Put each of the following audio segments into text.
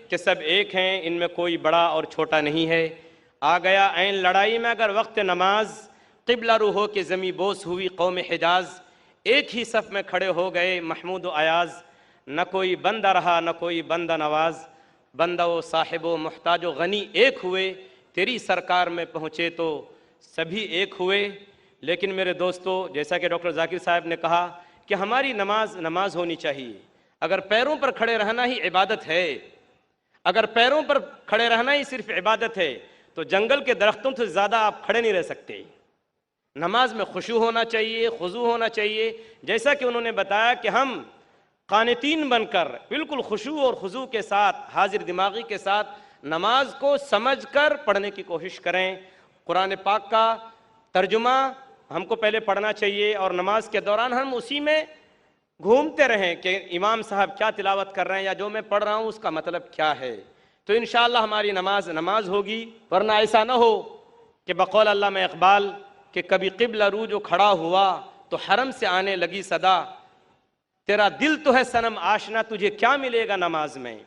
کہ سب ایک ہیں، ان میں کوئی بڑا اور چھوٹا نہیں ہے۔ آ گیا عین لڑائی میں اگر وقت نماز، قبلہ رو ہو کے زمیں بوس ہوئی قوم حجاز۔ ایک ہی صف میں کھڑے ہو گئے محمود و ایاز، نہ کوئی بندہ رہا نہ کوئی بندہ نواز۔ بندہ و صاحب و محتاج و غنی ایک ہوئے، تیری سرکار میں پہنچے تو سبھی ایک ہوئے۔ لیکن میرے دوستو، جیسا کہ ڈاکٹر ذاکر صاحب نے کہا کہ ہماری نماز ہونی چاہیے۔ اگر پیروں پر کھڑے رہنا ہی عبادت ہے، اگر پیروں پر کھڑے رہنا ہی صرف عبادت ہے، تو جنگل کے درختوں سے زیادہ آپ کھڑے نہیں رہ سکتے۔ نماز میں خشوع ہونا چاہیے، خضوع ہونا چاہیے، جیسا کہ انہوں نے بتایا کہ ہم قانتین بن کر بالکل خشوع اور خضوع کے ساتھ، حاضر دماغی کے ساتھ نماز کو سمجھ کر پڑھنے کی کوشش کریں۔ قرآن پاک کا ترجمہ ہم کو پہلے پڑھنا چاہیے، اور نماز کے دوران ہم اسی میں گھومتے رہیں کہ امام صاحب کیا تلاوت کر رہے ہیں، یا جو میں پڑھ رہا ہوں اس کا مطلب کیا ہے، تو انشاءاللہ ہماری نماز ہوگی۔ ورنہ ایسا نہ ہو کہ بقول علامہ اقبال کہ کبھی قبلہ رو جو کھڑا ہوا تو حرم سے آنے لگی صدا، تیرا دل تو ہے صنم آشنا تجھے کیا ملے گا نماز میں۔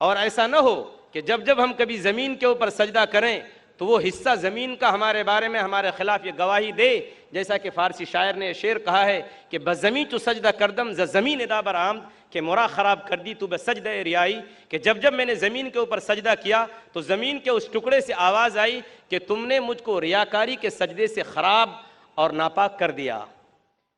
اور ایسا نہ ہو کہ جب ہم کبھی زمین کے اوپر سجدہ کریں تو وہ حصہ زمین کا ہمارے بارے میں ہمارے خلاف یہ گواہی دے، جیسا کہ فارسی شاعر نے شعر کہا ہے کہ بزمیں تو سجدہ کردم ز زمین ادا برآمد، کہ مرا خراب کر دی تو بسجدہ ریائی، کہ جب میں نے زمین کے اوپر سجدہ کیا تو زمین کے اس ٹکڑے سے آواز آئی کہ تم نے مجھ کو ریاکاری کے سجدے سے خراب اور ناپاک کر دیا۔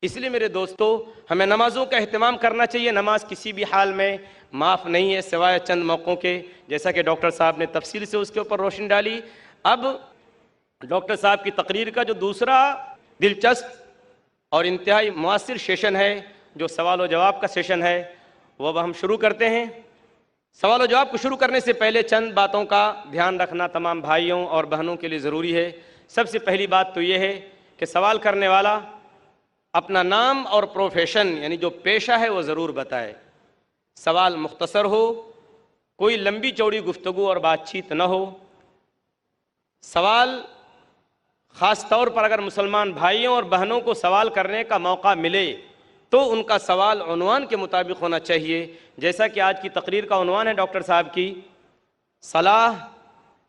اس لیے میرے دوستو، ہمیں نمازوں کا اہتمام کرنا چاہیے۔ نماز کسی بھی حال میں معاف نہیں ہے سوائے چند موقعوں کے، جیسا کہ ڈاکٹر صاحب نے تفصیل سے اس کے اوپر روشنی ڈالی۔ اب ڈاکٹر صاحب کی تقریر کا جو دوسرا دلچسپ اور انتہائی مؤثر سیشن ہے، جو سوال و جواب کا سیشن ہے، وہ اب ہم شروع کرتے ہیں۔ سوال و جواب کو شروع کرنے سے پہلے چند باتوں کا دھیان رکھنا تمام بھائیوں اور بہنوں کے لیے ضروری ہے۔ سب سے پہلی بات تو یہ ہے کہ سوال کرنے والا اپنا نام اور پروفیشن یعنی جو پیشہ ہے وہ ضرور بتائے۔ سوال مختصر ہو، کوئی لمبی چوڑی گفتگو اور بات چیت نہ ہو۔ سوال خاص طور پر اگر مسلمان بھائیوں اور بہنوں کو سوال کرنے کا موقع ملے تو ان کا سوال عنوان کے مطابق ہونا چاہیے، جیسا کہ آج کی تقریر کا عنوان ہے ڈاکٹر صاحب کی، صلاح،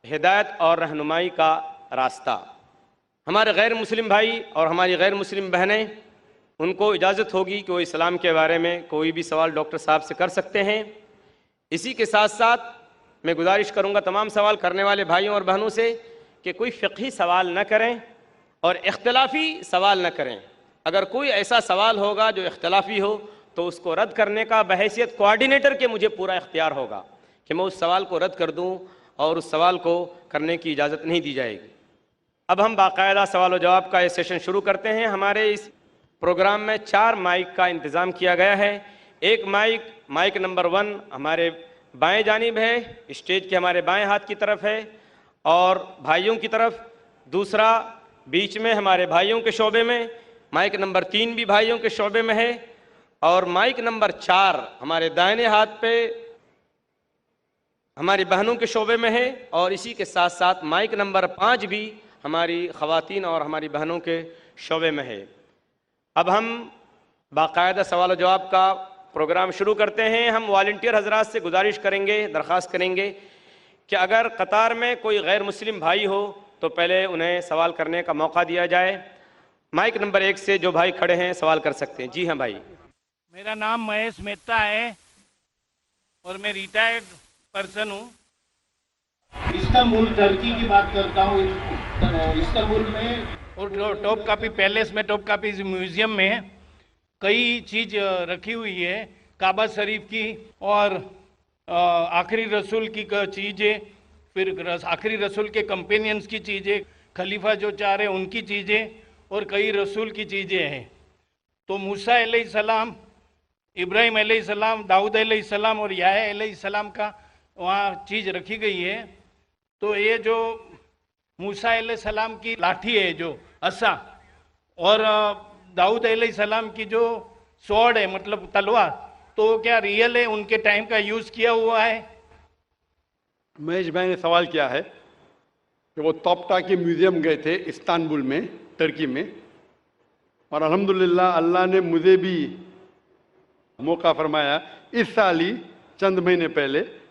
ہدایت اور رہنمائی کا راستہ۔ ہمارے غیر مسلم بھائی اور ہماری غیر مسلم بہنیں، ان کو اجازت ہوگی کہ وہ اسلام کے بارے میں کوئی بھی سوال ڈاکٹر صاحب سے کر سکتے ہیں۔ اسی کے ساتھ ساتھ میں گزارش کروں گا تمام سوال کرنے والے بھائیوں اور بہنوں سے کہ کوئی فقہی سوال نہ کریں اور اختلافی سوال نہ کریں۔ اگر کوئی ایسا سوال ہوگا جو اختلافی ہو تو اس کو رد کرنے کا بحیثیت کوآرڈینیٹر کے مجھے پورا اختیار ہوگا کہ میں اس سوال کو رد کر دوں، اور اس سوال کو کرنے کی اجازت نہیں دی جائے گی۔ اب ہم باقاعدہ سوال و جواب کا یہ سیشن شروع کرتے ہیں۔ ہمارے اس پروگرام میں 4 مائک کا انتظام کیا گیا ہے۔ ایک مائک نمبر 1 ہمارے بائیں جانب ہے، اسٹیج کے ہمارے بائیں ہاتھ کی طرف ہے اور بھائیوں کی طرف۔ دوسرا بیچ میں ہمارے بھائیوں کے شعبے میں، مائک نمبر 3 بھی بھائیوں کے شعبے میں ہے، اور مائک نمبر 4 ہمارے دائیں ہاتھ پہ ہماری بہنوں کے شعبے میں ہے، اور اسی کے ساتھ ساتھ مائک نمبر 5 بھی ہماری خواتین اور ہماری بہنوں کے شعبے میں ہے۔ اب ہم باقاعدہ سوال و جواب کا پروگرام شروع کرتے ہیں۔ ہم والنٹیئر حضرات سے گزارش کریں گے، درخواست کریں گے کہ اگر قطار میں کوئی غیر مسلم بھائی ہو تو پہلے انہیں سوال کرنے کا موقع دیا جائے۔ مائک نمبر 1 سے جو بھائی کھڑے ہیں سوال کر سکتے ہیں۔ جی ہاں بھائی۔ میرا نام مہیش مہتا ہے اور میں ریٹائرڈ پرسن ہوں۔ استنبول ترکی کی بات کرتا ہوں۔ استنبول میں اور ٹاپ کاپی پیلیس میں، ٹاپ کاپی میوزیم میں کئی چیز رکھی ہوئی ہے، کعبہ شریف کی اور آخری رسول کی چیزیں، پھر آخری رسول کے کمپینینز کی چیزیں، خلیفہ جو 4 ہیں ان کی چیزیں، اور کئی رسول کی چیزیں ہیں۔ تو موسیٰ علیہ السلام، ابراہیم علیہ السلام، داؤد علیہ السلام اور یحییٰ علیہ السلام کا وہاں چیز رکھی گئی ہے۔ تو یہ جو موسیٰ علیہ السلام کی لاٹھی ہے، جو عصا، اور داؤد علیہ السلام کی جو سوڑ ہے مطلب تلوار، تو کیا ریئل ہے، ان کے ٹائم کا یوز کیا ہوا ہے؟ مہیش بھائی نے سوال کیا ہے کہ وہ توپٹا کے میوزیم گئے تھے استنبول میں، ترکی میں، اور الحمدللہ اللہ نے مجھے بھی موقع فرمایا اس سال ہی چند مہینے پہلے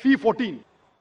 C14,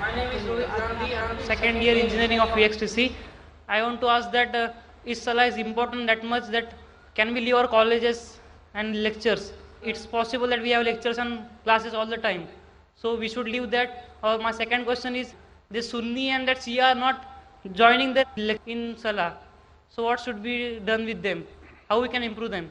My name is Rohit Gandhi. I am second year engineering of VXTC. I want to ask that is Salah is important that much that can we leave our colleges and lectures? It's possible that we have lectures and classes all the time, so we should leave that. Or my second question is the Sunni and that Shia are not joining the in Salah, so what should be done with them? How we can improve them?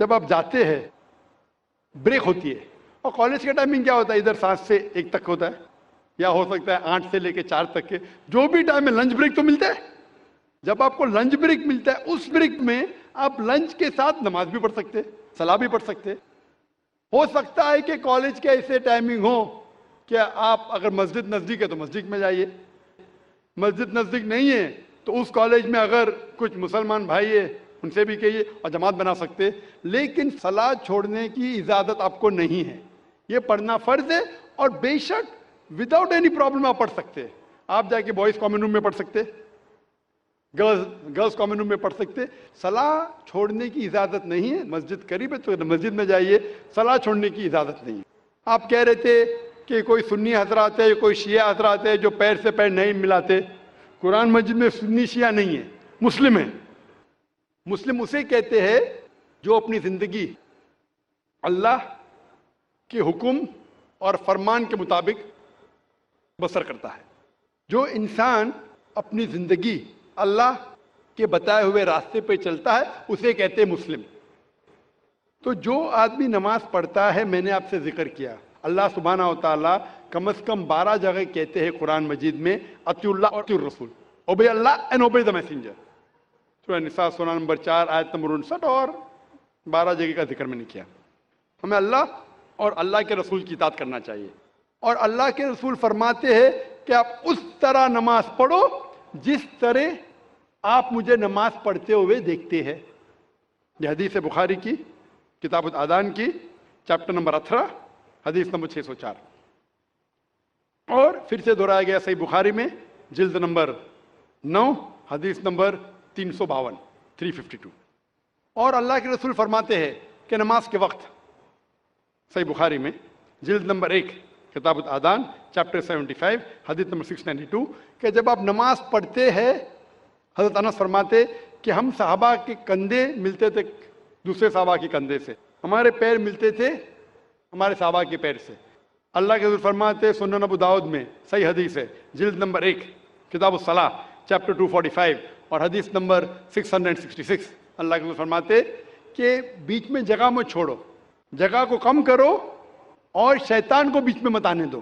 جب آپ جاتے ہیں break ہوتی ہے. اور college کا timing کیا ہوتا ہے؟ ادھر 7 سے 1 تک ہوتا ہے, یا ہو سکتا ہے 8 سے لے کے 4 تک کے, جو بھی ٹائم ہے. لنچ بریک تو ملتا ہے. جب آپ کو لنچ بریک ملتا ہے, اس بریک میں آپ لنچ کے ساتھ نماز بھی پڑھ سکتے, صلاح بھی پڑھ سکتے. ہو سکتا ہے کہ کالج کے ایسے ٹائمنگ ہو کہ آپ اگر مسجد نزدیک ہے تو مسجد میں جائیے, مسجد نزدیک نہیں ہے تو اس کالج میں اگر کچھ مسلمان بھائی ہے ان سے بھی کہیے اور جماعت بنا سکتے. لیکن صلاح چھوڑنے کی اجازت آپ کو نہیں ہے, یہ پڑھنا فرض ہے. اور بے شک وداؤٹ اینی پرابلم آپ پڑھ سکتے. آپ جا کے بوائز کامن روم میں پڑھ سکتے, گرلز کامن روم میں پڑھ سکتے. صلاح چھوڑنے کی اجازت نہیں ہے. مسجد قریب ہے تو مسجد میں جائیے, صلاح چھوڑنے کی اجازت نہیں ہے. آپ کہہ رہے تھے کہ کوئی سنی حضرات ہے, کوئی شیعہ حضرات ہے جو پیر سے پیر نہیں ملاتے. قرآن مجید میں سنی شیعہ نہیں ہے, مسلم ہے. مسلم اسے کہتے ہیں جو اپنی زندگی اللہ کے حکم اور فرمان کے مطابق بسر کرتا ہے. جو انسان اپنی زندگی اللہ کے بتائے ہوئے راستے پہ چلتا ہے اسے کہتے ہیں مسلم. تو جو آدمی نماز پڑھتا ہے, میں نے آپ سے ذکر کیا, اللہ سبحانہ و تعالیٰ کم از کم 12 جگہ کہتے ہیں قرآن مجید میں اطیعوا اللہ اور اطیعوا الرسول, obey Allah and obey the messenger. سورہ نساء سورہ نمبر 4 آیت نمبر 59 اور 12 جگہ کا ذکر میں نے کیا. ہمیں اللہ اور اللہ کے رسول کی اطاعت کرنا چاہیے. اور اللہ کے رسول فرماتے ہیں کہ آپ اس طرح نماز پڑھو جس طرح آپ مجھے نماز پڑھتے ہوئے دیکھتے ہیں. یہ حدیث بخاری کی کتاب الاذان کی چیپٹر نمبر 18 حدیث نمبر 604. اور پھر سے دہرایا گیا صحیح بخاری میں جلد نمبر 9 حدیث نمبر 352 352. اور اللہ کے رسول فرماتے ہیں کہ نماز کے وقت, صحیح بخاری میں جلد نمبر 1 کتاب الاذان چیپٹر 75 حدیث نمبر 692, کہ جب آپ نماز پڑھتے ہیں, حضرت انس فرماتے کہ ہم صحابہ کے کندھے ملتے تھے دوسرے صحابہ کے کندھے سے, ہمارے پیر ملتے تھے ہمارے صحابہ کے پیر سے. اللہ کے رسول فرماتے, سنن ابو داؤد میں صحیح حدیث ہے جلد نمبر 1 کتاب الصلاح چیپٹر 245 اور حدیث نمبر 666, اللہ کے رسول فرماتے کہ بیچ میں جگہ مت چھوڑو, جگہ کو کم کرو اور شیطان کو بیچ میں مت آنے دو.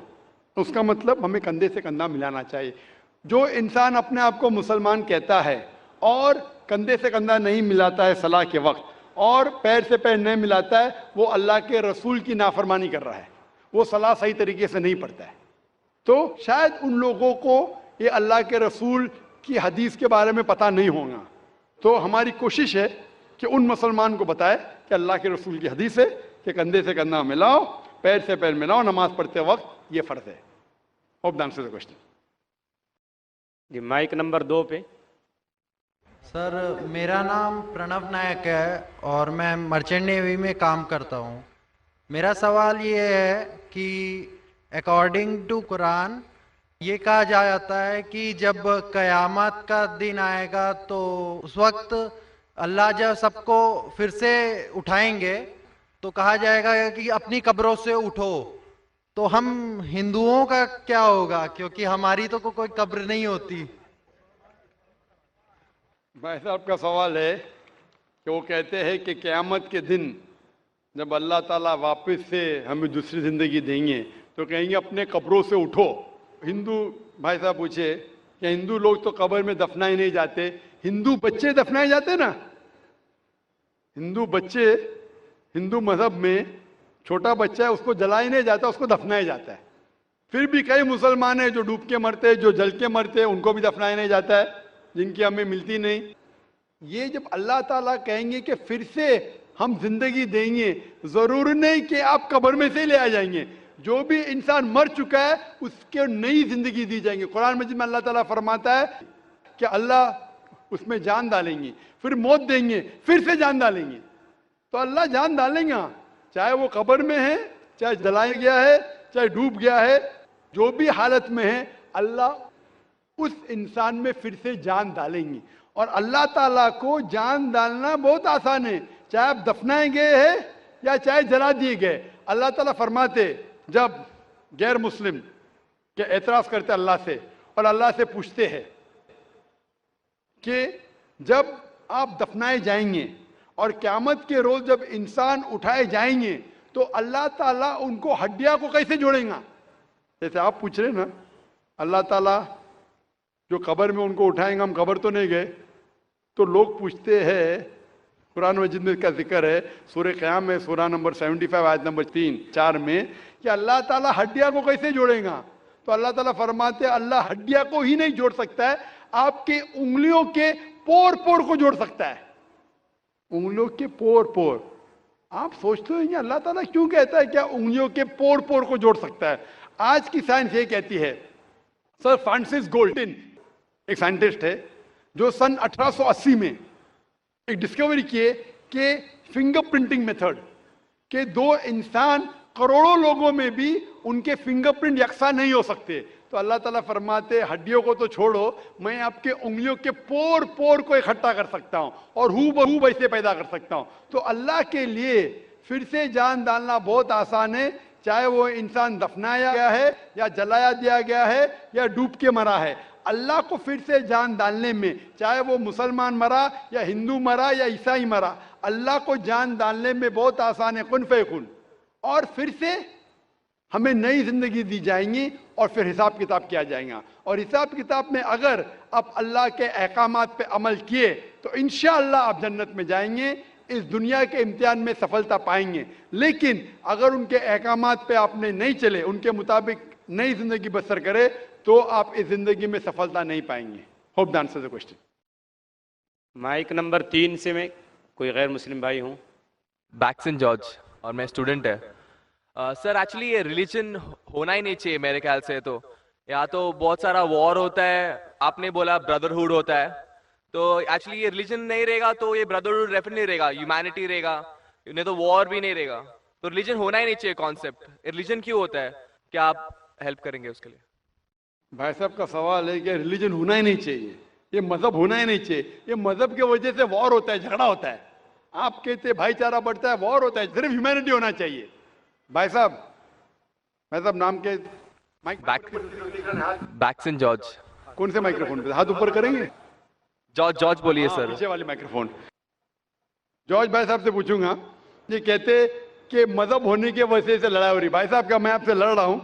اس کا مطلب ہمیں کندھے سے کندھا ملانا چاہیے. جو انسان اپنے آپ کو مسلمان کہتا ہے اور کندھے سے کندھا نہیں ملاتا ہے صلاح کے وقت, اور پیر سے پیر نہیں ملاتا ہے, وہ اللہ کے رسول کی نافرمانی کر رہا ہے, وہ صلاح صحیح طریقے سے نہیں پڑھتا ہے. تو شاید ان لوگوں کو یہ اللہ کے رسول کی حدیث کے بارے میں پتہ نہیں ہوگا. تو ہماری کوشش ہے کہ ان مسلمان کو بتائے کہ اللہ کے رسول کی حدیث ہے کہ کندھے سے کندھا ملاؤ, پیر سے پیر ملاؤ, نماز پڑھتے وقت یہ فرض ہے. ہوپ دان سے کوشچن. جی مائک نمبر 2 پہ. سر میرا نام پرنو نائک ہے اور میں مرچنٹ نیوی میں کام کرتا ہوں. میرا سوال یہ ہے کہ اکارڈنگ ٹو قرآن یہ کہا جاتا ہے کہ جب قیامت کا دن آئے گا تو اس وقت اللہ جب سب کو پھر سے اٹھائیں گے تو کہا جائے گا کہ اپنی قبروں سے اٹھو. تو ہم ہندوؤں کا کیا ہوگا, کیونکہ ہماری تو کوئی قبر نہیں ہوتی. بھائی صاحب کا سوال ہے کہ وہ کہتے ہیں کہ قیامت کے دن جب اللہ تعالیٰ واپس سے ہمیں دوسری زندگی دیں گے تو کہیں گے اپنے قبروں سے اٹھو. ہندو بھائی صاحب پوچھے کہ ہندو لوگ تو قبر میں دفنائے نہیں جاتے, ہندو بچے دفنائے جاتے نا. ہندو بچے ہندو مذہب میں چھوٹا بچہ ہے اس کو جلایا نہیں جاتا, اس کو دفنایا جاتا ہے. پھر بھی کئی مسلمان ہیں جو ڈوب کے مرتے, جو جل کے مرتے, ان کو بھی دفنایا نہیں جاتا ہے جن کی ہمیں ملتی نہیں. یہ جب اللہ تعالیٰ کہیں گے کہ پھر سے ہم زندگی دیں گے, ضرور نہیں کہ آپ قبر میں سے لے آ جائیں گے. جو بھی انسان مر چکا ہے اس کے نئی زندگی دی جائیں گے. قرآن مجید میں اللہ تعالیٰ فرماتا ہے کہ اللہ اس میں جان ڈالیں گے, پھر موت دیں گے, پھر سے جان ڈالیں گے. تو اللہ جان ڈالیں گے, چاہے وہ قبر میں ہے, چاہے جلایا گیا ہے, چاہے ڈوب گیا ہے, جو بھی حالت میں ہے اللہ اس انسان میں پھر سے جان ڈالیں گے. اور اللہ تعالیٰ کو جان ڈالنا بہت آسان ہے, چاہے آپ دفنائے گئے ہیں یا چاہے جلا دیے گئے. اللہ تعالیٰ فرماتے جب غیر مسلم کے اعتراض کرتے اللہ سے اور اللہ سے پوچھتے ہیں کہ جب آپ دفنائے جائیں گے اور قیامت کے روز جب انسان اٹھائے جائیں گے تو اللہ تعالیٰ ان کو ہڈیاں کو کیسے جوڑیں گا؟ جیسے آپ پوچھ رہے نا، اللہ تعالیٰ جو قبر میں ان کو اٹھائیں گا، ہم قبر تو نہیں گئے، تو لوگ پوچھتے ہیں، قرآن مجید میں کا ذکر ہے سورہ قیام میں، سورہ نمبر 75 آیت نمبر 3-4 میں، کہ اللہ تعالیٰ ہڈیاں کو کیسے جوڑیں گا؟ تو اللہ تعالیٰ فرماتے ہیں اللہ ہڈیاں کو ہی نہیں جوڑ سکتا ہے، آپ کے انگلیوں کے پور پور کو جوڑ سکتا ہے، انگلیوں کے پور پور۔ آپ سوچتے ہیں اللہ تعالیٰ کیوں کہتا ہے کیا انگلیوں کے پور پور کو جوڑ سکتا ہے؟ آج کی سائنس یہ کہتی ہے، سر فرانسس گولٹن ایک سائنٹسٹ ہے جو سن 1880 میں ایک ڈسکوری کیے کہ فنگر پرنٹنگ میتھڈ، کہ دو انسان کروڑوں لوگوں میں بھی ان کے فنگر پرنٹ یکساں نہیں ہو سکتے، تو اللہ تعالیٰ فرماتے ہڈیوں کو تو چھوڑو، میں آپ کے انگلیوں کے پور پور کو اکٹھا کر سکتا ہوں اور ہو بہو ویسے پیدا کر سکتا ہوں۔ تو اللہ کے لیے پھر سے جان ڈالنا بہت آسان ہے، چاہے وہ انسان دفنایا گیا ہے یا جلایا دیا گیا ہے یا ڈوب کے مرا ہے، اللہ کو پھر سے جان ڈالنے میں، چاہے وہ مسلمان مرا یا ہندو مرا یا عیسائی مرا، اللہ کو جان ڈالنے میں بہت آسان ہے، کن فیکن، اور پھر سے ہمیں نئی زندگی دی جائیں گی اور پھر حساب کتاب کیا جائے گا، اور حساب کتاب میں اگر آپ اللہ کے احکامات پہ عمل کیے تو انشاءاللہ آپ جنت میں جائیں گے، اس دنیا کے امتحان میں سفلتا پائیں گے، لیکن اگر ان کے احکامات پہ آپ نے نہیں چلے، ان کے مطابق نئی زندگی بسر کرے تو آپ اس زندگی میں سفلتا نہیں پائیں گے۔ Hope the answer the question. Mic number 3 سے میں کوئی غیر مسلم بھائی ہوں؟ بیکسن جارج، اور میں اسٹوڈنٹ ہے۔ سر ایکچولی یہ ریلیجن ہونا ہی نہیں چاہیے میرے خیال سے، تو یا تو بہت سارا وار ہوتا ہے، آپ نے بولا بردرہوڈ ہوتا ہے، تو ایکچولی یہ ریلیجن نہیں رہے گا تو یہ بردرہوڈ ریفر نہیں رہے گا، ہیومینٹی رہے گا، نہیں تو وار بھی نہیں رہے گا، تو ریلیجن ہونا ہی نہیں چاہیے کانسیپٹ۔ ریلیجن کیوں ہوتا ہے؟ کیا آپ ہیلپ کریں گے اس کے لیے؟ بھائی صاحب کا سوال ہے کہ ریلیجن ہونا ہی نہیں چاہیے، یہ مذہب ہونا ہی نہیں چاہیے، یہ مذہب کی وجہ سے وار ہوتا ہے، جھگڑا ہوتا ہے، آپ کہتے بھائی چارہ بڑھتا ہے، وار ہوتا ہے، صرف ہیومینٹی ہونا چاہیے۔ بھائی صاحب نام کے بیکسن جارج۔ کون سے مائکروفون پہ؟ ہاتھ اوپر کریں گے؟ جارج بولیے سر۔ پیچھے والی مائکروفون۔ جارج بھائی صاحب سے پوچھوں گا، یہ کہتے کہ مذہب ہونے کی وجہ سے لڑائی ہو رہی، بھائی صاحب کیا میں آپ سے لڑ رہا ہوں؟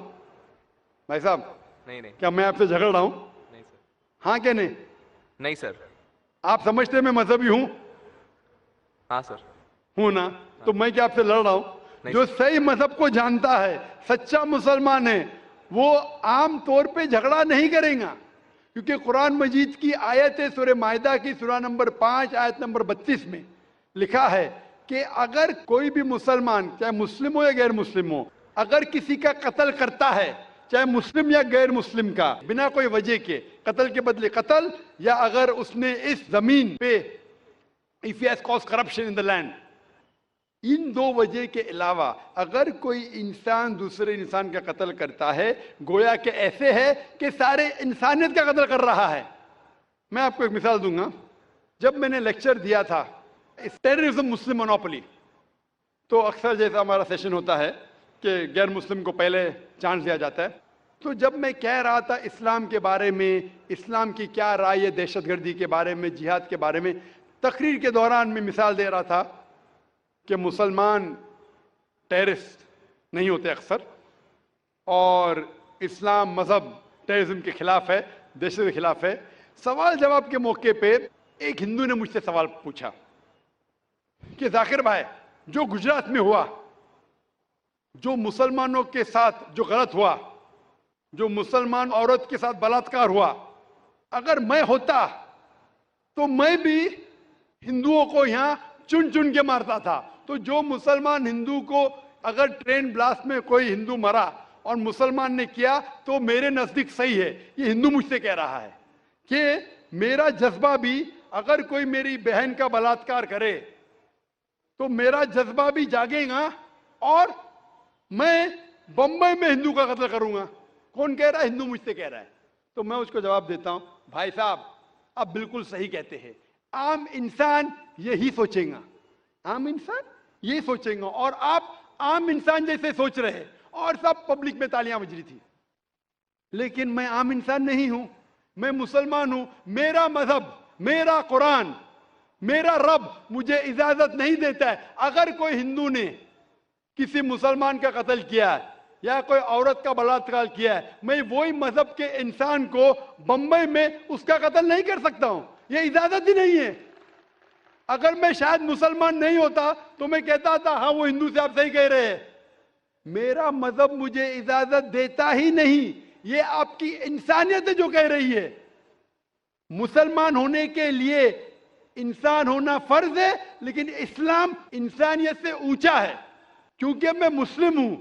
بھائی صاحب نہیں نہیں کیا میں آپ سے جھگڑ رہا ہوں؟ نہیں سر۔ ہاں کہ نہیں؟ نہیں سر۔ آپ سمجھتے میں مذہبی ہوں؟ ہاں سر۔ ہوں نا؟ تو میں کیا آپ سے لڑ رہا ہوں؟ جو صحیح مذہب کو جانتا ہے، سچا مسلمان ہے، وہ عام طور پہ جھگڑا نہیں کرے گا، کیونکہ قرآن مجید کی آیت ہے سورہ مائدہ کی سورہ نمبر 5 آیت نمبر 32 میں لکھا ہے کہ اگر کوئی بھی مسلمان، چاہے مسلم ہو یا غیر مسلم ہو، اگر کسی کا قتل کرتا ہے، چاہے مسلم یا غیر مسلم کا، بنا کوئی وجہ کے، قتل کے بدلے قتل، یا اگر اس نے اس زمین پہ if he has caused corruption in the land، ان دو وجہ کے علاوہ اگر کوئی انسان دوسرے انسان کا قتل کرتا ہے، گویا کہ ایسے ہے کہ سارے انسانیت کا قتل کر رہا ہے۔ میں آپ کو ایک مثال دوں گا، جب میں نے لیکچر دیا تھا ٹیررزم مسلم مونوپولی، تو اکثر جیسا ہمارا سیشن ہوتا ہے کہ غیر مسلم کو پہلے چانس دیا جاتا ہے، تو جب میں کہہ رہا تھا اسلام کے بارے میں، اسلام کی کیا رائے ہے دہشت گردی کے بارے میں، جہاد کے بارے میں، تقریر کے دوران میں مثال دے رہا تھا کہ مسلمان ٹیررسٹ نہیں ہوتے اکثر، اور اسلام مذہب ٹیررزم کے خلاف ہے، دہشت کے خلاف ہے۔ سوال جواب کے موقع پہ ایک ہندو نے مجھ سے سوال پوچھا کہ ذاکر بھائی، جو گجرات میں ہوا، جو مسلمانوں کے ساتھ جو غلط ہوا، جو مسلمان عورت کے ساتھ بلاತ್ಕಾರ ہوا، اگر میں ہوتا تو میں بھی ہندوؤں کو یہاں چن چن کے مارتا تھا۔ تو جو مسلمان ہندو کو اگر ٹرین بلاسٹ میں کوئی ہندو مرا اور مسلمان نے کیا تو میرے نزدیک صحیح ہے۔ یہ ہندو مجھ سے کہہ رہا ہے کہ میرا جذبہ بھی، اگر کوئی میری بہن کا بلاತ್ಕಾರ کرے تو میرا جذبہ بھی جاگے گا اور میں بمبئی میں ہندو کا قتل کروں گا۔ کون کہہ رہا ہے؟ ہندو مجھ سے کہہ رہا ہے۔ تو میں اس کو جواب دیتا ہوں، بھائی صاحب آپ بالکل صحیح کہتے ہیں، عام انسان یہی سوچیں گا، عام انسان یہی سوچیں گا، اور آپ عام انسان جیسے سوچ رہے ہیں، اور سب پبلک میں تالیاں بج رہی تھی، لیکن میں عام انسان نہیں ہوں، میں مسلمان ہوں، میرا مذہب، میرا قرآن، میرا رب مجھے اجازت نہیں دیتا ہے اگر کوئی ہندو نے کسی مسلمان کا قتل کیا ہے یا کوئی عورت کا بلاత్కాر کیا ہے، میں وہی مذہب کے انسان کو بمبئی میں اس کا قتل نہیں کر سکتا ہوں، یہ اجازت ہی نہیں ہے۔ اگر میں شاید مسلمان نہیں ہوتا تو میں کہتا تھا ہاں وہ ہندو سے آپ صحیح کہہ رہے ہیں، میرا مذہب مجھے اجازت دیتا ہی نہیں، یہ آپ کی انسانیت ہے جو کہہ رہی ہے۔ مسلمان ہونے کے لیے انسان ہونا فرض ہے، لیکن اسلام انسانیت سے اونچا ہے۔ کیونکہ میں مسلم ہوں،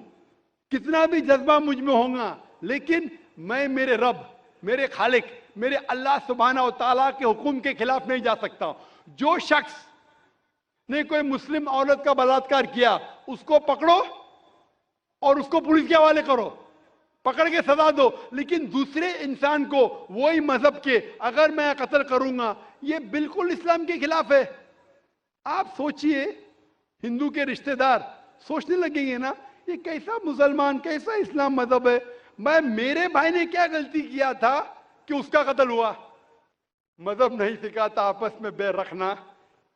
کتنا بھی جذبہ مجھ میں ہوگا، لیکن میں میرے رب، میرے خالق، میرے اللہ سبحانہ و تعالیٰ کے حکم کے خلاف نہیں جا سکتا ہوں۔ جو شخص نے کوئی مسلم عورت کا بلاత్కాر کیا اس کو پکڑو اور اس کو پولیس کے حوالے کرو، پکڑ کے سزا دو، لیکن دوسرے انسان کو وہی مذہب کے اگر میں قتل کروں گا یہ بالکل اسلام کے خلاف ہے۔ آپ سوچئے، ہندو کے رشتہ دار سوچنے لگیں گے نا یہ کیسا مسلمان، کیسا اسلام مذہب ہے، میرے بھائی نے کیا غلطی کیا تھا کہ اس کا قتل ہوا؟ مذہب نہیں سکھاتا آپس میں بیر رکھنا،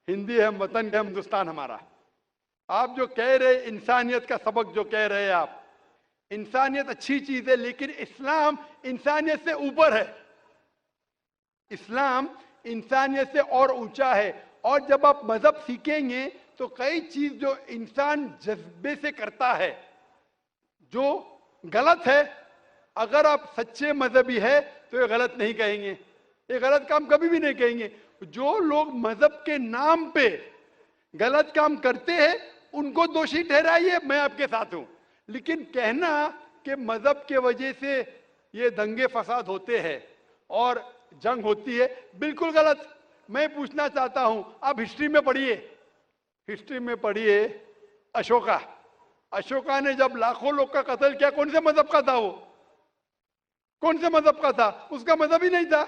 ہندی ہے وطن ہے ہندوستان ہمارا۔ آپ جو کہہ رہے انسانیت کا سبق جو کہہ رہے آپ، انسانیت اچھی چیز ہے لیکن اسلام انسانیت سے اوپر ہے، اسلام انسانیت سے اور اونچا ہے۔ اور جب آپ مذہب سیکھیں گے تو کئی چیز جو انسان جذبے سے کرتا ہے جو غلط ہے، اگر آپ سچے مذہبی ہے تو یہ غلط نہیں کہیں گے، یہ غلط کام کبھی بھی نہیں کہیں گے۔ جو لوگ مذہب کے نام پہ غلط کام کرتے ہیں ان کو دوشی ٹھہرائیے، میں آپ کے ساتھ ہوں، لیکن کہنا کہ مذہب کے وجہ سے یہ دنگے فساد ہوتے ہیں اور جنگ ہوتی ہے، بالکل غلط۔ میں پوچھنا چاہتا ہوں، آپ ہسٹری میں پڑھیے، ہسٹری میں پڑھیے اشوکا نے جب لاکھوں لوگ کا قتل کیا کون سے مذہب کا تھا؟ وہ کون سے مذہب کا تھا؟ اس کا مذہب ہی نہیں تھا۔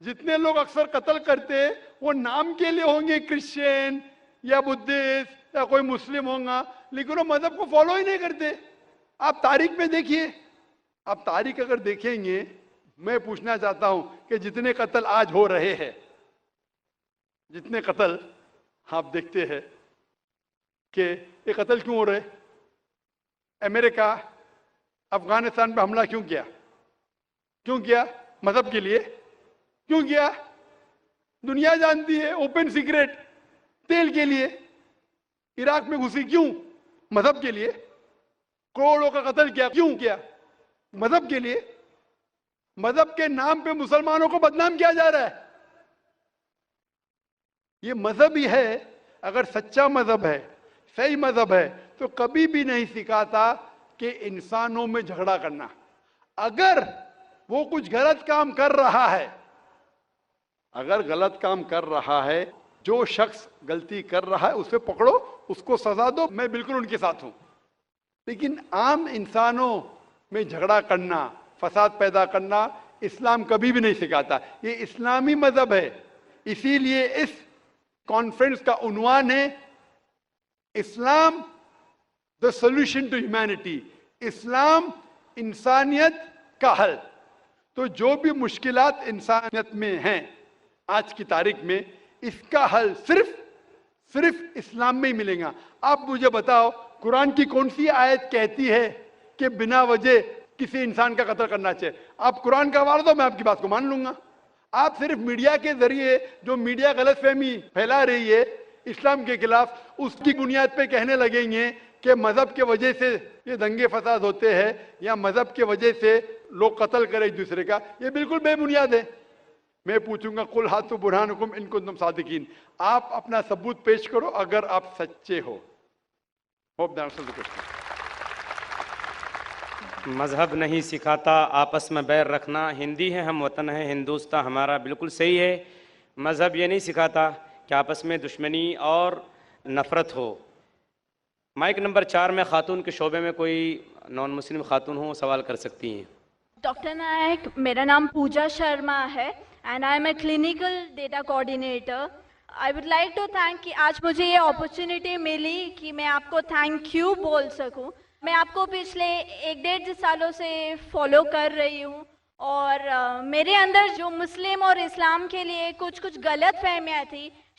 جتنے لوگ اکثر قتل کرتے وہ نام کے لیے ہوں گے، کرسچین یا بدھسٹ یا کوئی مسلم ہوں گا، لیکن وہ مذہب کو فالو ہی نہیں کرتے۔ آپ تاریخ میں دیکھیے، آپ تاریخ اگر دیکھیں گے، میں پوچھنا چاہتا ہوں کہ جتنے قتل آج ہو رہے ہیں، جتنے قتل آپ دیکھتے ہیں کہ یہ قتل کیوں ہو رہے؟ امریکہ افغانستان پہ حملہ کیوں کیا؟ کیوں کیا؟ مذہب کے لیے۔ کیوں کیا؟ دنیا جانتی ہے، اوپن سیکریٹ، تیل کے لیے۔ عراق میں گھسی کیوں؟ مذہب کے لیے۔ کروڑوں کا قتل کیا کیوں کیا؟ مذہب کے لیے۔ مذہب کے نام پہ مسلمانوں کو بدنام کیا جا رہا ہے۔ یہ مذہب ہی ہے، اگر سچا مذہب ہے، صحیح مذہب ہے تو کبھی بھی نہیں سکھاتا کہ انسانوں میں جھگڑا کرنا۔ اگر وہ کچھ غلط کام کر رہا ہے، اگر غلط کام کر رہا ہے، جو شخص غلطی کر رہا ہے اسے پکڑو، اس کو سزا دو، میں بالکل ان کے ساتھ ہوں۔ لیکن عام انسانوں میں جھگڑا کرنا، فساد پیدا کرنا اسلام کبھی بھی نہیں سکھاتا۔ یہ اسلامی مذہب ہے، اسی لیے اس کانفرنس کا عنوان ہے اسلام the solution to humanity، اسلام انسانیت کا حل۔ تو جو بھی مشکلات انسانیت میں ہیں آج کی تاریخ میں، اس کا حل صرف اسلام میں ہی ملے گا۔ آپ مجھے بتاؤ قرآن کی کون سی آیت کہتی ہے کہ بنا وجہ کسی انسان کا قتل کرنا چاہیے؟ آپ قرآن کا حوالہ دو، میں آپ کی بات کو مان لوں گا۔ آپ صرف میڈیا کے ذریعے جو میڈیا غلط فہمی پھیلا رہی ہے اسلام کے خلاف، اس کی بنیاد پہ کہنے لگیں گے کہ مذہب کے وجہ سے یہ دنگے فساد ہوتے ہیں یا مذہب کے وجہ سے لوگ قتل کریں ایک دوسرے کا، یہ بالکل بے بنیاد ہے۔ میں پوچھوں گا قل ہاتوا برہانکم ان کنتم صادقین، آپ اپنا ثبوت پیش کرو اگر آپ سچے ہو۔ Hope that answers the question. مذہب نہیں سکھاتا آپس میں بیر رکھنا، ہندی ہے ہم وطن ہے ہندوستان ہمارا، بالکل صحیح ہے۔ مذہب یہ نہیں سکھاتا کہ آپس میں دشمنی اور نفرت ہو۔ مائک نمبر 4 میں خاتون کے شعبے میں کوئی نان مسلم خاتون ہو سوال کر سکتی ہیں۔ ڈاکٹر نائک، میرا نام پوجا شرما ہے and I am a clinical data coordinator. I would like to thank کہ آج مجھے یہ اپرچونیٹی ملی کہ میں آپ کو تھینک یو بول سکوں۔ میں آپ کو پچھلے 1-1.5 سالوں سے فالو کر رہی ہوں اور میرے اندر جو مسلم اور اسلام کے لیے کچھ غلط فہمیاں تھی،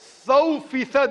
100%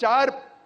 4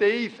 23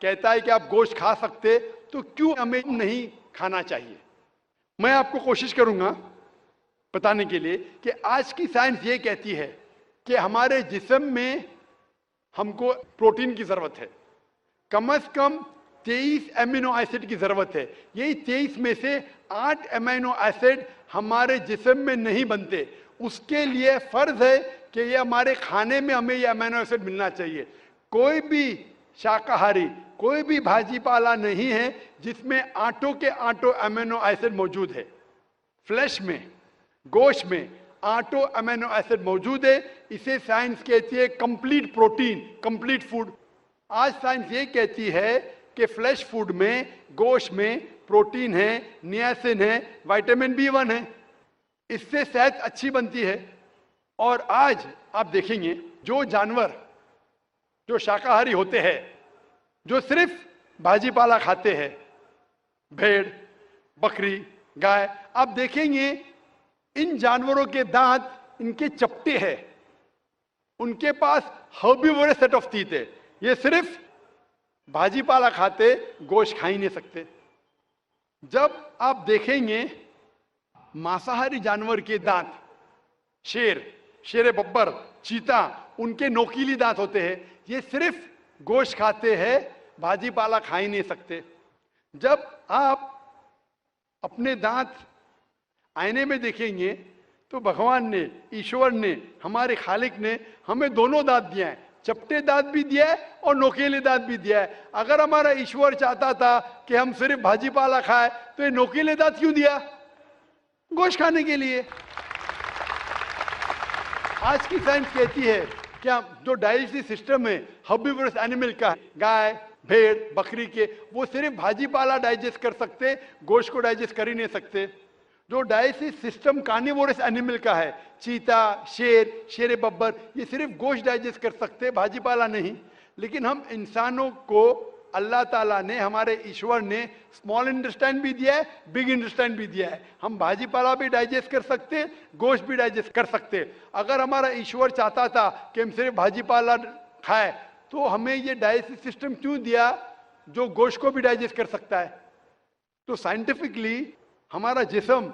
کہتا ہے کہ آپ گوشت کھا سکتے، تو کیوں ہمیں نہیں کھانا چاہیے؟ میں آپ کو کوشش کروں گا بتانے کے لیے کہ آج کی سائنس یہ کہتی ہے کہ ہمارے جسم میں ہم کو پروٹین کی ضرورت ہے، کم از کم 23 امینو ایسڈ کی ضرورت ہے. یہی 23 میں سے 8 امینو ایسڈ ہمارے جسم میں نہیں بنتے. اس کے لیے فرض ہے کہ یہ ہمارے کھانے میں ہمیں یہ امینو ایسڈ ملنا چاہیے. کوئی بھی شاکاہاری، کوئی بھی بھاجی پالا نہیں ہے جس میں آٹوں کے آٹوں امینو ایسڈ موجود ہے. فلیش میں، گوشت میں آٹو امینو ایسڈ موجود ہے. اسے سائنس کہتی ہے کمپلیٹ پروٹین، کمپلیٹ فوڈ. آج سائنس یہ کہتی ہے کہ فلیش فوڈ میں، گوشت میں پروٹین ہے، نیاسن ہے، وائٹامن B1 ہے. اس سے صحت اچھی بنتی ہے. اور آج آپ دیکھیں گے جو جانور جو شاکاہاری ہوتے ہیں، جو صرف بھاجی پالا کھاتے ہیں، بھیڑ، بکری، گائے، آپ دیکھیں گے ان جانوروں کے دانت ان کے چپٹے ہیں، ان کے پاس ہربیورس سیٹ آف ٹیتھ ہے. یہ صرف بھاجی پالا کھاتے، گوشت کھا ہی نہیں سکتے. جب آپ دیکھیں گے مانساہاری جانور کے دانت، شیر ببر، چیتا، ان کے نوکیلی دانت ہوتے ہیں. یہ صرف گوشت کھاتے ہیں، بھاجی پالا کھا ہی نہیں سکتے. جب آپ اپنے دانت آئینے میں دیکھیں گے تو بھگوان نے، ایشور نے، ہمارے خالق نے ہمیں دونوں دانت دیا ہے، چپٹے دانت بھی دیا ہے اور نوکیلے دانت بھی دیا ہے. اگر ہمارا ایشور چاہتا تھا کہ ہم صرف بھاجی پالا کھائے تو یہ نوکیلے دانت کیوں دیا؟ گوشت کھانے کے لیے. آج کی سائنس کہتی ہے کہ جو ڈائجسٹو سسٹم ہے ہربیورس اینیمل کا، گائے، بھیڑ، بکری کے، وہ صرف بھاجی پالا ڈائجسٹ کر سکتے، گوشت کو ڈائجسٹ کر ہی نہیں سکتے. جو ڈائجسٹو سسٹم کارنیورس اینیمل کا ہے، چیتا، شیر ببر، یہ صرف گوشت ڈائجسٹ کر سکتے، بھاجی پالا نہیں. لیکن ہم انسانوں کو اللہ تعالیٰ نے، ہمارے ایشور نے اسمال انٹسٹائن بھی دیا ہے، بگ انٹسٹائن بھی دیا ہے. ہم بھاجی پالا بھی ڈائجسٹ کر سکتے، گوشت بھی ڈائجسٹ کر سکتے. اگر ہمارا ایشور چاہتا تھا کہ ہم صرف بھاجی پالا کھائے تو ہمیں یہ ڈائجسٹو سسٹم کیوں دیا جو گوشت کو بھی ڈائجسٹ کر سکتا ہے؟ تو سائنٹیفکلی ہمارا جسم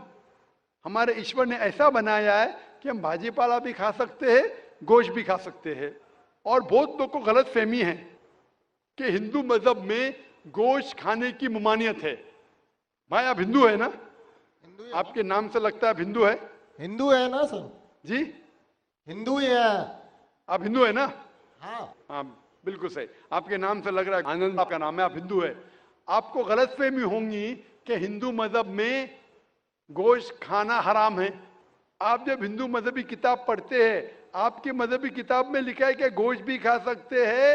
ہمارے ایشور نے ایسا بنایا ہے کہ ہم بھاجی پالا بھی کھا سکتے ہیں، گوشت بھی کھا سکتے ہیں. اور بہت لوگ کو غلط فہمی ہے کہ ہندو مذہب میں گوشت کھانے کی ممانعت ہے. بھائی آپ ہندو ہے نا؟ آپ کے نام سے لگتا ہے آپ ہندو ہے. ہندو ہے نا سر؟ جی ہندو ہی ہے. آپ ہندو ہے نا؟ ہاں ہاں بالکل صحیح. آپ کے نام سے لگ رہا ہے آنند آپ کا نام ہے، آپ ہندو ہے. آپ کو غلط فہمی ہوں گی کہ ہندو مذہب میں گوشت کھانا حرام ہے. آپ جب ہندو مذہبی کتاب پڑھتے ہیں، آپ کی مذہبی کتاب میں لکھا ہے کہ گوشت بھی کھا سکتے ہیں،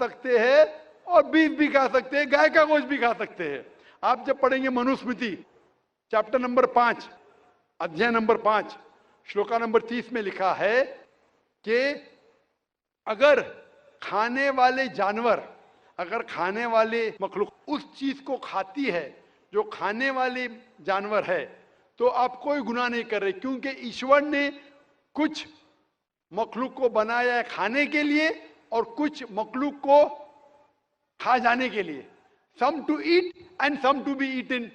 سکتے ہیں اور بیف بھی کھا سکتے ہیں، گائے کا گوشت بھی کھا سکتے ہیں. آپ جب پڑھیں گے منوسمرتی چیپٹر نمبر 5 ادھیائے نمبر 5 شلوکا نمبر 30 میں لکھا ہے کہ اگر کھانے والے جانور، اگر کھانے والے مخلوق اس چیز کو کھاتی ہے جو کھانے والے جانور ہے تو آپ کوئی گناہ نہیں کر رہے، کیونکہ ایشور نے کچھ مخلوق کو بنایا ہے کھانے کے لیے اور کچھ مخلوق کو کھا جانے کے لیے. Some to eat and some to be eaten.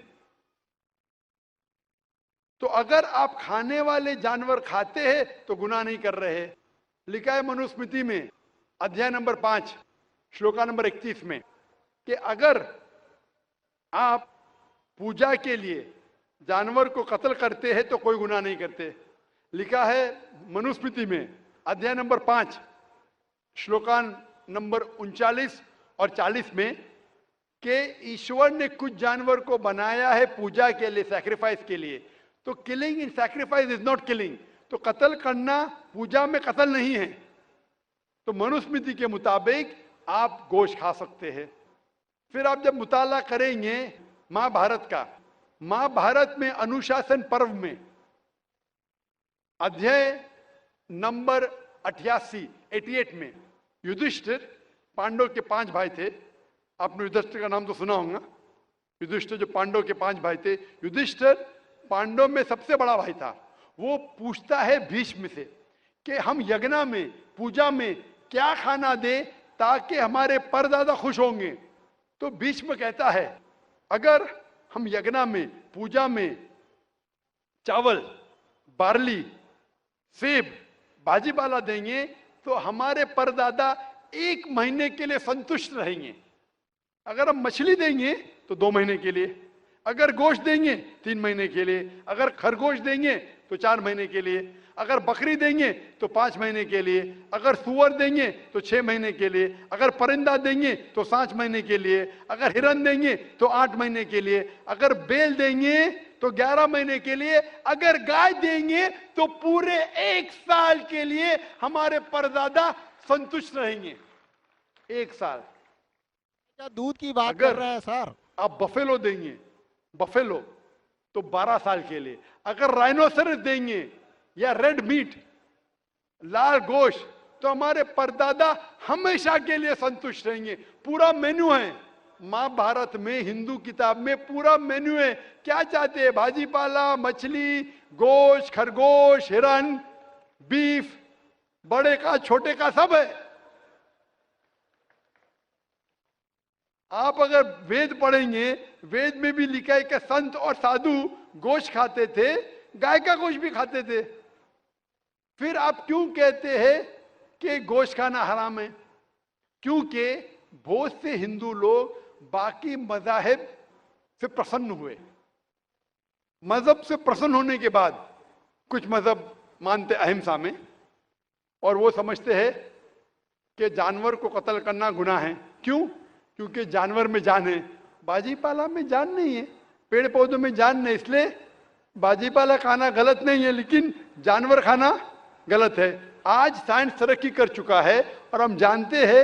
تو اگر آپ کھانے والے جانور کھاتے ہیں تو گناہ نہیں کر رہے. لکھا ہے منوسمرتی میں ادھیائے نمبر 5 شلوکا نمبر 31 میں کہ اگر آپ پوجا کے لیے جانور کو قتل کرتے ہیں تو کوئی گناہ نہیں کرتے. لکھا ہے منوسمرتی میں ادھیائے نمبر 5 شلوکان نمبر 39 اور 40 میں کہ ایشور نے کچھ جانور کو بنایا ہے پوجا کے لیے، سیکریفائس کے لیے. تو killing in sacrifice is not killing. تو قتل کرنا پوجا میں قتل نہیں ہے. تو منوسمرتی کے مطابق آپ گوشت کھا سکتے ہیں. پھر آپ جب مطالعہ کریں گے مہا بھارت کا، مہا بھارت میں انوشاسن پرو میں ادھیائے نمبر 88 میں یدھشٹر، پانڈو کے 5 بھائی تھے. آپ نے یدھشٹر کا نام تو سنا ہوگا. یدھشٹر جو پانڈو کے 5 بھائی تھے، یدھشٹر پانڈو میں سب سے بڑا بھائی تھا. وہ پوچھتا ہے بھیشم سے کہ ہم یگنا میں، پوجا میں کیا کھانا دیں تاکہ ہمارے پردادا خوش ہوں گے. تو بیچ میں کہتا ہے اگر ہم یگنا میں پوجا میں چاول بارلی سیب بھاجی بالا دیں گے تو ہمارے پردادا 1 مہینے کے لیے سنتشٹ رہیں گے. اگر ہم مچھلی دیں گے تو 2 مہینے کے لیے, اگر گوشت دیں گے 3 مہینے کے لیے, اگر خرگوش دیں گے تو 4 مہینے کے لیے, اگر بکری دیں گے تو 5 مہینے کے لیے, اگر سور دیں گے تو 6 مہینے کے لیے, اگر پرندہ دیں گے تو 7 مہینے کے لیے, اگر ہرن دیں گے تو 8 مہینے کے لیے, اگر بیل دیں گے تو 11 مہینے کے لیے, اگر گائے دیں گے تو پورے 1 سال کے لیے ہمارے پردادا سنتشٹ رہیں گے. 1 سال. کیا دودھ کی بات اگر کر رہے ہیں سر؟ آپ بفیلو دیں گے بفیلو تو 12 سال کے لیے, اگر رائنوسرس دیں گے یا ریڈ میٹ لال گوشت تو ہمارے پردادا ہمیشہ کے لیے سنتشٹ رہیں گے. پورا مینو ہے ماں بھارت میں, ہندو کتاب میں پورا مینو ہے. کیا چاہتے ہیں؟ بھاجی پالا, مچھلی, گوشت, خرگوش, ہرن, بیف, بڑے کا چھوٹے کا سب ہے. آپ اگر وید پڑھیں گے, وید میں بھی لکھا ہے کہ سنت اور سادھو گوشت کھاتے تھے, گائے کا گوشت بھی کھاتے تھے. پھر آپ کیوں کہتے ہیں کہ گوشت کھانا حرام ہے؟ کیونکہ بہت سے ہندو لوگ باقی مذاہب سے پرسن ہوئے. مذہب سے پرسن ہونے کے بعد کچھ مذہب مانتے اہمسا میں, اور وہ سمجھتے ہیں کہ جانور کو قتل کرنا گناہ ہے. کیوں؟ کیونکہ جانور میں جان ہے, باجی پالا میں جان نہیں ہے, پیڑ پودوں میں جان نہیں, اس لیے باجی پالا کھانا غلط نہیں ہے لیکن جانور کھانا غلط ہے. آج سائنس ترقی کر چکا ہے اور ہم جانتے ہیں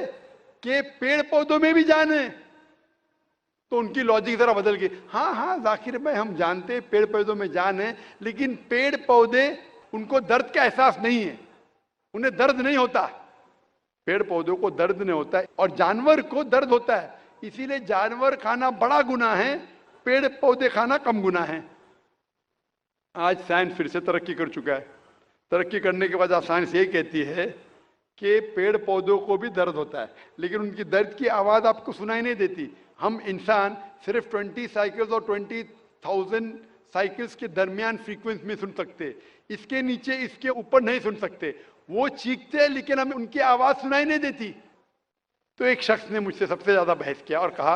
کہ پیڑ پودوں میں بھی جان ہے, تو ان کی لاجک ذرا بدل گئی. ہاں ذاکر بھائی ہم جانتے ہیں پیڑ پودوں میں جان ہے, لیکن پیڑ پودے ان کو درد کا احساس نہیں ہے, انہیں درد نہیں ہوتا. پیڑ پودوں کو درد نہیں ہوتا ہے اور جانور کو درد ہوتا ہے, اسی لیے جانور کھانا بڑا گناہ ہے, پیڑ پودے کھانا کم گناہ ہے. آج سائنس پھر سے ترقی کر چکا ہے. ترقی کرنے کے بعد سائنس یہ کہتی ہے کہ پیڑ پودوں کو بھی درد ہوتا ہے, لیکن ان کی درد کی آواز آپ کو سنائی نہیں دیتی. ہم انسان صرف 20 سائیکلز اور 20,000 سائیکلز کے درمیان فریکوینس میں سن سکتے, اس کے نیچے اس کے اوپر نہیں سن سکتے. وہ چیختے ہیں لیکن ہمیں ان کی آواز سنائی نہیں دیتی. تو ایک شخص نے مجھ سے سب سے زیادہ بحث کیا اور کہا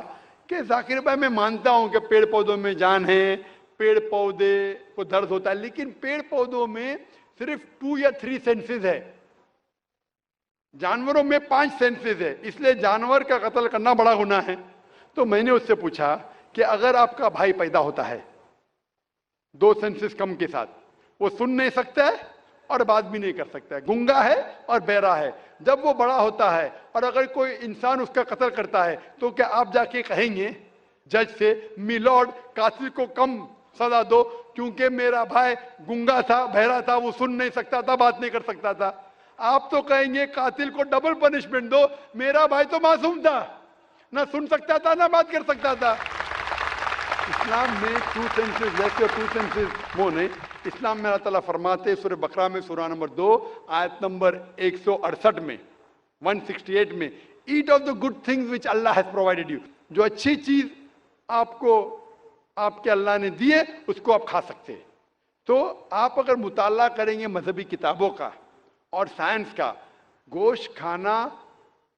کہ ذاکر بھائی میں مانتا ہوں کہ پیڑ پودوں میں جان ہے, پیڑ پودے کو درد ہوتا ہے, لیکن پیڑ پودوں میں صرف 2 یا 3 سینسز ہے, جانوروں میں 5 سینسز ہے, اس لیے جانور کا قتل کرنا بڑا گناہ ہے. تو میں نے اس سے پوچھا کہ اگر آپ کا بھائی پیدا ہوتا ہے 2 سینسز کم کے ساتھ, وہ سن نہیں سکتا ہے اور بات بھی نہیں کر سکتا ہے, گنگا ہے اور بہرا ہے, جب وہ بڑا ہوتا ہے اور اگر کوئی انسان اس کا قتل کرتا ہے تو کیا آپ جا کے کہیں گے جج سے می لارڈ قاتل کو کم سزا دو کیونکہ میرا بھائی گنگا تھا, بہرا تھا, وہ سن نہیں سکتا تھا, بات نہیں کر سکتا تھا؟ آپ تو کہیں گے قاتل کو ڈبل پنشمنٹ دو, میرا بھائی تو معصوم تھا, نہ سن سکتا تھا نہ بات کر سکتا تھا. اسلام میں 2 سینسز لیس اور 2 سینسز مور نہیں. اسلام میں اللہ تعالیٰ فرماتے سورہ بقرہ میں سورہ نمبر 2 آیت نمبر 168 میں 168 میں, eat of the good things which Allah has provided you, جو اچھی چیز آپ کو آپ کے اللہ نے دی ہے اس کو آپ کھا سکتے. تو آپ اگر مطالعہ کریں گے مذہبی کتابوں کا اور سائنس کا, گوشت کھانا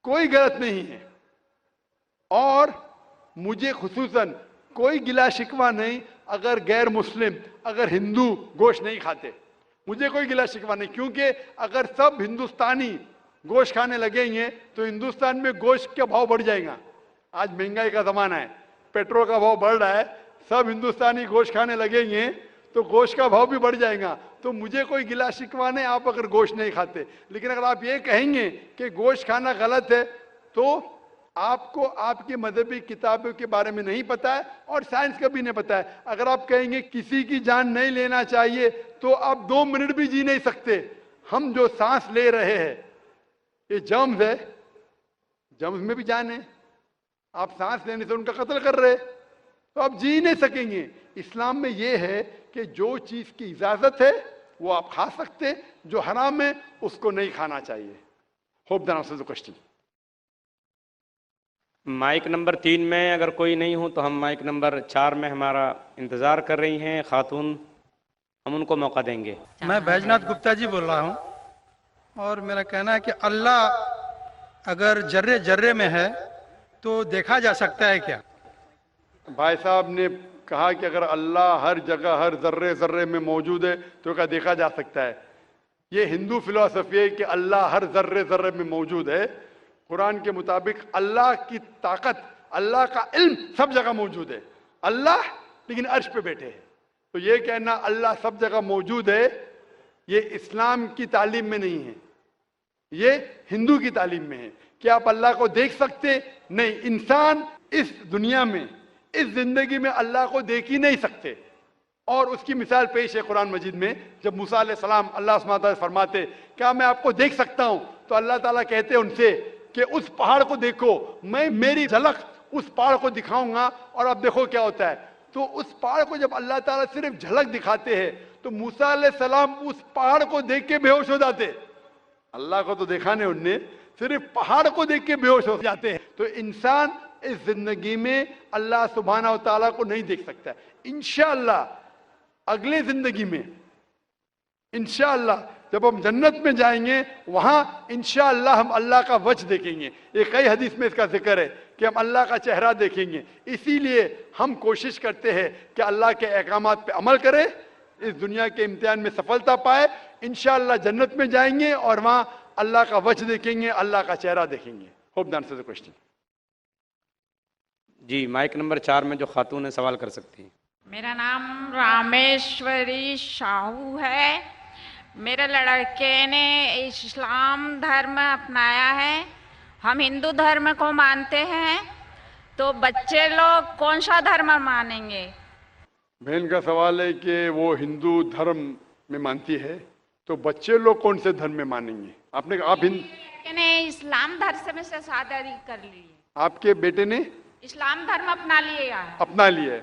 کوئی غلط نہیں ہے, اور مجھے خصوصاً کوئی گلا شکوہ نہیں اگر غیر مسلم اگر ہندو گوشت نہیں کھاتے, مجھے کوئی گلا شکوہ نہیں, کیونکہ اگر سب ہندوستانی گوشت کھانے لگیں گے تو ہندوستان میں گوشت کا بھاؤ بڑھ جائے گا. آج مہنگائی کا زمانہ ہے, پیٹرول کا بھاؤ بڑھ رہا ہے, سب ہندوستانی گوشت کھانے لگیں گے تو گوشت کا بھاؤ بھی بڑھ جائے گا. تو مجھے کوئی گلا شکوہ نہیں آپ اگر گوشت نہیں کھاتے, لیکن اگر آپ یہ کہیں گے کہ گوشت کھانا غلط ہے تو آپ کو آپ کی مذہبی کتابوں کے بارے میں نہیں پتا ہے اور سائنس کا بھی نہیں پتا ہے. اگر آپ کہیں گے کسی کی جان نہیں لینا چاہیے تو آپ 2 منٹ بھی جی نہیں سکتے. ہم جو سانس لے رہے ہیں یہ جرمز ہے, جرمز میں بھی جان ہے, آپ سانس لینے سے ان کا قتل کر رہے تو آپ جی نہیں سکیں گے. اسلام میں یہ ہے کہ جو چیز کی اجازت ہے وہ آپ کھا سکتے, جو حرام ہے اس کو نہیں کھانا چاہیے. Hope that answers the question. Mic number 3 میں اگر کوئی نہیں ہو تو ہم مائک نمبر 4 میں ہمارا انتظار کر رہی ہیں خاتون، ہم ان کو موقع دیں گے۔ میں بیجناتھ گپتا جی بول رہا ہوں، اور میرا کہنا ہے کہ اللہ اگر جرے جرے میں ہے تو دیکھا جا سکتا ہے کیا؟ بھائی صاحب نے کہا کہ اگر اللہ ہر جگہ ہر ذرے ذرے میں موجود ہے تو کیا دیکھا جا سکتا ہے؟ یہ ہندو فلسفی ہے کہ اللہ ہر ذرے ذرے میں موجود ہے۔ قرآن کے مطابق اللہ کی طاقت، اللہ کا علم سب جگہ موجود ہے، اللہ لیکن عرش پہ بیٹھے ہیں۔ تو یہ کہنا اللہ سب جگہ موجود ہے، یہ اسلام کی تعلیم میں نہیں ہے، یہ ہندو کی تعلیم میں ہے۔ کیا آپ اللہ کو دیکھ سکتے؟ نہیں، انسان اس دنیا میں اس زندگی میں اللہ کو دیکھ ہی نہیں سکتے، اور اس کی مثال پیش ہے قرآن مجید میں۔ جب موسیٰ علیہ السلام اللہ سبحانہ وتعالیٰ فرماتے کیا میں آپ کو دیکھ سکتا ہوں، تو اللہ تعالیٰ کہتے ہیں ان سے کہ اس پہاڑ کو دیکھو، میں میری جھلک اس پہاڑ کو دکھاؤں گا اور اب دیکھو کیا ہوتا ہے۔ تو اس پہاڑ کو جب اللہ تعالیٰ صرف جھلک دکھاتے ہیں تو موسیٰ علیہ السلام اس پہاڑ کو دیکھ کے بے ہوش ہو جاتے، اللہ کو تو دیکھا نہیں انہوں نے، صرف پہاڑ کو دیکھ کے بے ہوش ہو جاتے ہیں۔ تو انسان اس زندگی میں اللہ سبحانہ و تعالیٰ کو نہیں دیکھ سکتا ہے۔ انشاءاللہ اگلے زندگی میں انشاءاللہ جب ہم جنت میں جائیں گے وہاں انشاءاللہ ہم اللہ کا وجہ دیکھیں گے۔ یہ کئی حدیث میں اس کا ذکر ہے کہ ہم اللہ کا چہرہ دیکھیں گے۔ اسی لیے ہم کوشش کرتے ہیں کہ اللہ کے احکامات پہ عمل کریں، اس دنیا کے امتحان میں سفلتا پائے، انشاءاللہ جنت میں جائیں گے اور وہاں اللہ کا وجہ دیکھیں گے، اللہ کا چہرہ دیکھیں گے۔ ہوپ دان سے کوشچن۔ جی مائک نمبر 4 میں جو خاتون ہے سوال کر سکتی ہیں۔ میرا نام رامیشوری شاہو ہے۔ میرے لڑکے نے اسلام دھرم اپنایا ہے، ہم ہندو دھرم کو مانتے ہیں، تو بچے لوگ کون سا دھرم مانیں گے؟ بہن کا سوال ہے کہ وہ ہندو دھرم میں مانتی ہے تو بچے لوگ کون سے دھرم میں مانیں گے؟ آپ نے آپ لڑکے نے اسلام دھرم سے شادی کر لی ہے، آپ کے بیٹے نے اسلام دھرم اپنا لیا ہے، اپنا لیا ہے،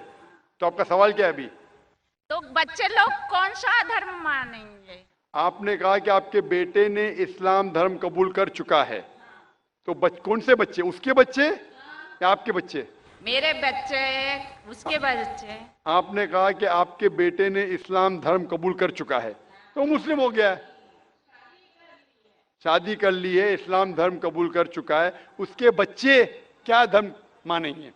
تو آپ کا سوال کیا ہے ابھی؟ تو بچے لوگ کون سا دھرم مانیں گے؟ آپ نے کہا کہ آپ کے بیٹے نے اسلام دھرم قبول کر چکا ہے، تو کون سے بچے؟ اس کے بچے یا آپ کے بچے؟ میرے بچے، اس کے بچے۔ آپ نے کہا کہ آپ کے بیٹے نے اسلام دھرم قبول کر چکا ہے تو مسلم ہو گیا ہے، شادی کر لی ہے، اسلام دھرم قبول کر چکا ہے، اس کے بچے کیا دھرم مانیں گے؟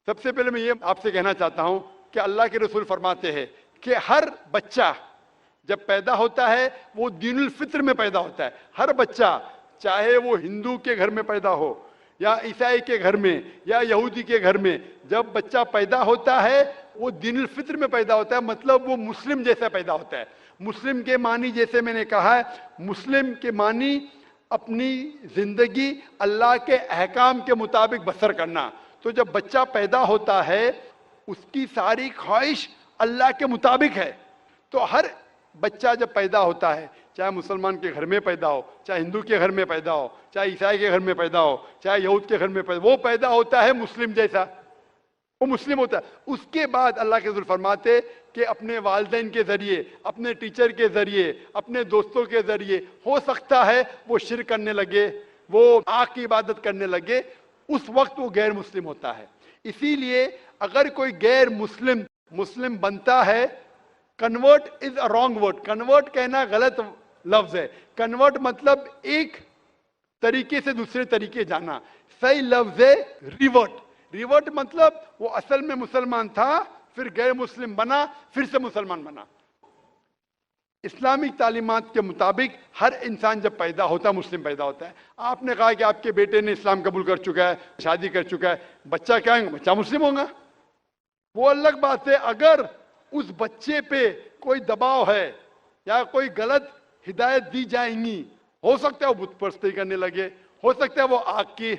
سب سے پہلے میں یہ آپ سے کہنا چاہتا ہوں کہ اللہ کے رسول فرماتے ہیں کہ ہر بچہ جب پیدا ہوتا ہے وہ دین الفطر میں پیدا ہوتا ہے۔ ہر بچہ چاہے وہ ہندو کے گھر میں پیدا ہو یا عیسائی کے گھر میں یا یہودی کے گھر میں، جب بچہ پیدا ہوتا ہے وہ دین الفطر میں پیدا ہوتا ہے، مطلب وہ مسلم جیسا پیدا ہوتا ہے۔ مسلم کے معنی جیسے میں نے کہا ہے، مسلم کے معنی اپنی زندگی اللہ کے احکام کے مطابق بسر کرنا۔ تو جب بچہ پیدا ہوتا ہے اس کی ساری خواہش اللہ کے مطابق ہے۔ تو ہر بچہ جب پیدا ہوتا ہے، چاہے مسلمان کے گھر میں پیدا ہو، چاہے ہندو کے گھر میں پیدا ہو، چاہے عیسائی کے گھر میں پیدا ہو، چاہے یہود کے گھر میں پیدا ہو، وہ پیدا ہوتا ہے مسلم جیسا، وہ مسلم ہوتا ہے۔ اس کے بعد اللہ کے رسول فرماتے کہ اپنے والدین کے ذریعے، اپنے ٹیچر کے ذریعے، اپنے دوستوں کے ذریعے ہو سکتا ہے وہ شرک کرنے لگے، وہ آگ کی عبادت کرنے لگے، اس وقت وہ غیر مسلم ہوتا ہے۔ اسی لیے اگر کوئی غیر مسلم بنتا ہے، convert is a wrong word, convert کہنا غلط لفظ ہے، کنورٹ مطلب ایک طریقے سے دوسرے طریقے جانا، صحیح لفظ ہے ریورٹ۔ ریورٹ مطلب وہ اصل میں مسلمان تھا، پھر غیر مسلم بنا، پھر سے مسلمان بنا۔ اسلامی تعلیمات کے مطابق ہر انسان جب پیدا ہوتا ہے مسلم پیدا ہوتا ہے۔ آپ نے کہا کہ آپ کے بیٹے نے اسلام قبول کر چکا ہے، شادی کر چکا ہے، بچہ کیا ہے؟ بچہ مسلم ہوگا، وہ الگ بات ہے۔ اگر اس بچے پہ کوئی دباؤ ہے یا کوئی غلط ہدایت دی جائیں گی، ہو سکتا ہے وہ بت پرستی کرنے لگے، ہو سکتا ہے وہ آگ کی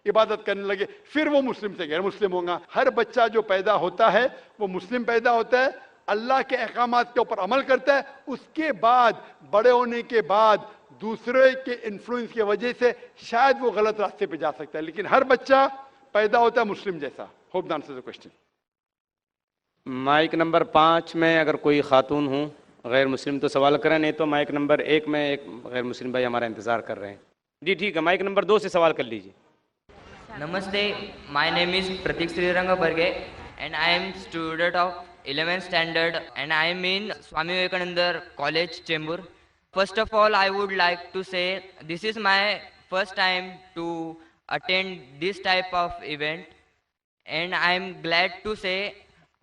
عبادت کرنے لگے، پھر وہ مسلم سے غیر مسلم ہوگا۔ ہر بچہ جو پیدا ہوتا ہے وہ مسلم پیدا ہوتا ہے، اللہ کے احکامات کے اوپر عمل کرتا ہے، اس کے بعد بڑے ہونے کے بعد دوسرے کے انفلوئنس کی وجہ سے شاید وہ غلط راستے پہ جا سکتا ہے، لیکن ہر بچہ پیدا ہوتا ہے مسلم جیسا۔ Hope the answer the question. Mic number 5 میں اگر کوئی خاتون ہوں غیر مسلم تو سوال کریں، نہیں تو مائک نمبر 1 میں ایک غیر مسلم بھائی ہمارا انتظار کر رہے ہیں۔ جی ٹھیک ہے، مائک نمبر 2 سے سوال کر لیجیے۔ Namaste, my name is Pratik Sriranga Barge and I am student of 11th standard and I am in Swami Vivekananda College, Chembur. First of all, I would like to say this is my first time to attend this type of event and I am glad to say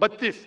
32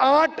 8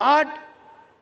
8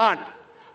8।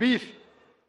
20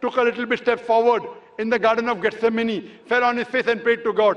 took a little bit step forward in the garden of Gethsemane, fell on his face and prayed to God.